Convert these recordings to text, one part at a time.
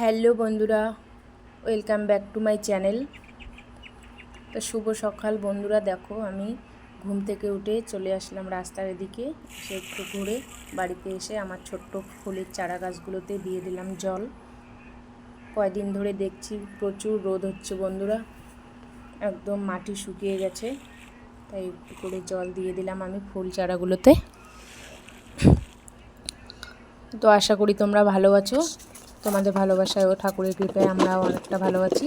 Hello বন্ধুরা, welcome back to my channel. তো শুভ সকাল বন্ধুরা। দেখো আমি ঘুম থেকে উঠে চলে আসলাম রাস্তার এদিকে, এসে একটু ঘুরে বাড়িতে এসে আমার ছোট্ট ফুলের চারা গাছগুলোতে দিয়ে দিলাম জল। কয়দিন ধরে দেখছি প্রচুর রোদ হচ্ছে বন্ধুরা, একদম মাটি শুকিয়ে গেছে, তাই একটু করে জল দিয়ে দিলাম আমি ফুল চারাগুলোতে। তো আশা করি তোমরা ভালো আছো, তোমাদের ভালোবাসায় ও ঠাকুরের কৃপায় আমরাও অনেকটা ভালো আছি।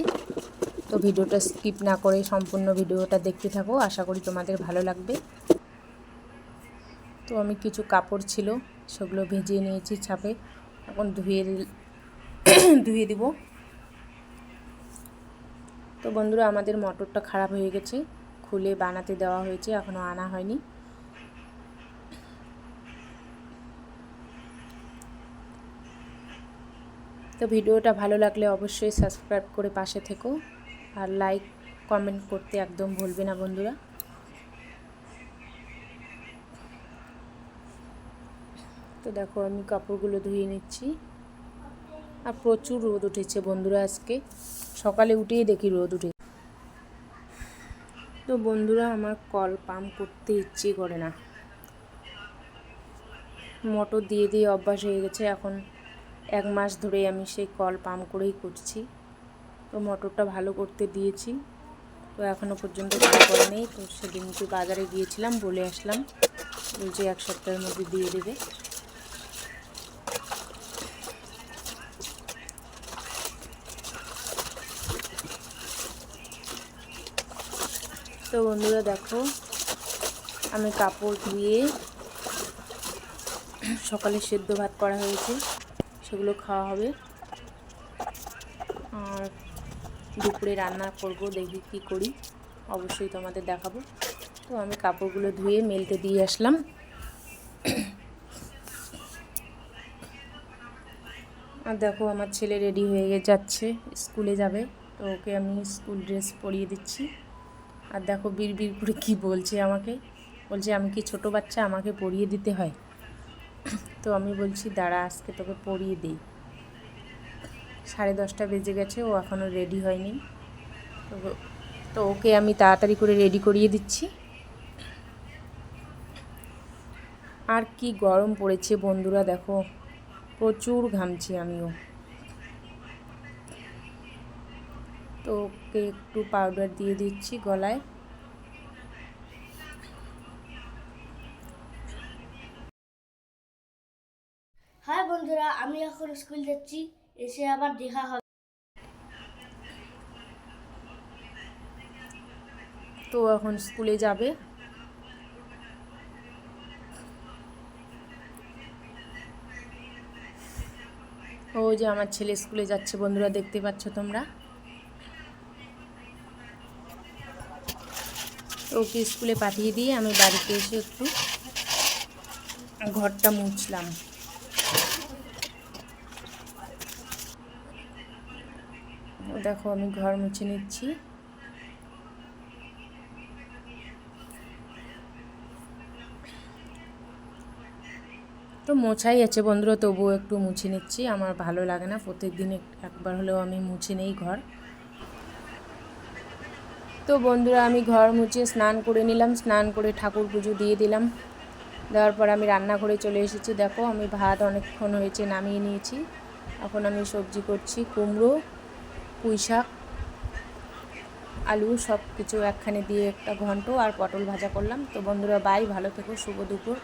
তো ভিডিওটা স্কিপ না করে সম্পূর্ণ ভিডিওটা দেখতে থাকো, আশা করি তোমাদের ভালো লাগবে। তো আমি কিছু কাপড় ছিল সেগুলো ভিজিয়ে নিয়েছি ছাপে, এখন ধুয়ে দিব। তো বন্ধুরা আমাদের মোটরটা খারাপ হয়ে গেছে, খুলে বানাতে দেওয়া হয়েছে, এখনও আনা হয়নি। তো ভিডিওটা ভালো লাগলে অবশ্যই সাবস্ক্রাইব করে পাশে থেকো, আর লাইক কমেন্ট করতে একদম ভুলবে না বন্ধুরা। তো দেখো আমি কাপড়গুলো ধুয়ে নিচ্ছি, আর প্রচুর রোদ উঠেছে বন্ধুরা, আজকে সকালে উঠেই দেখি রোদ উঠে। তো বন্ধুরা আমার কল পাম্প করতে ইচ্ছে করে না, মোটর দিয়ে দিয়ে অভ্যাস হয়ে গেছে, এখন 1 মাস ধরে আমি সেই কল পাম্প করেই করছি। তো মোটরটা ভালো করতে দিয়েছি, তো এখনও পর্যন্ত ভালো করে নেই। তো সেদিনকে বাজারে গিয়েছিলাম, বলে আসলাম, বলছে 1 সপ্তাহের মধ্যে দিয়ে দেবে। তো বন্ধুরা দেখো আমি কাপড় ধুয়ে সকালে সেদ্ধ ভাত করা হয়েছে, সেগুলো খাওয়া হবে, আর দুপুরে রান্না করব, দেখি কি করি, অবশ্যই তোমাদের দেখাবো। তো আমি কাপড়গুলো ধুয়ে মেলতে দিয়ে আসলাম। আর দেখো আমার ছেলে রেডি হয়ে যাচ্ছে, স্কুলে যাবে, তো ওকে আমি স্কুল ড্রেস পরিয়ে দিচ্ছি। আর দেখো বিড়বিড় করে কি বলছে আমাকে, বলছে আমি কি ছোট বাচ্চা, আমাকে পরিয়ে দিতে হয়? তো আমি বলছি দাঁড়া আজকে তোকে পরিয়ে দিই। 10:30 বেজে গেছে, ও এখনও রেডি হয়নি। তো ওকে আমি তাড়াতাড়ি করে রেডি করিয়ে দিচ্ছি। আর কি গরম পড়েছে বন্ধুরা, দেখো প্রচুর ঘামছি আমিও। তো ওকে একটু পাউডার দিয়ে দিচ্ছি গলায়। হাই বন্ধুরা, আমি এখন স্কুল যাচ্ছি, এসে আবার দেখা হবে। তো এখন স্কুলে যাবে। ও যে আমার ছেলে স্কুলে যাচ্ছে বন্ধুরা, দেখতে পাচ্ছ তোমরা। ওকে স্কুলে পাঠিয়ে দিয়ে আমি বাড়িতে এসে একটু ঘরটা মুছলাম। দেখো আমি ঘর মুছে নিচ্ছি। তো মোছাই আছে বন্ধুরা, তবুও একটু মুছে নিচ্ছি, আমার ভালো লাগে না, প্রত্যেকদিন একবার হলেও আমি মুছে নেই ঘর। তো বন্ধুরা আমি ঘর মুছে স্নান করে নিলাম, স্নান করে ঠাকুর পুজো দিয়ে দিলাম। দেওয়ার পর আমি রান্নাঘরে চলে এসেছি। দেখো আমি ভাত অনেকক্ষণ হয়েছে নামিয়ে নিয়েছি, এখন আমি সবজি করছি, কুমড়ো, পুঁই শাক, আলু সব কিছু একখানে দিয়ে একটা ঘন্ট আর পটল ভাজা করলাম। তো বন্ধুরা বাই, ভালো থেকো, শুভ দুপুর।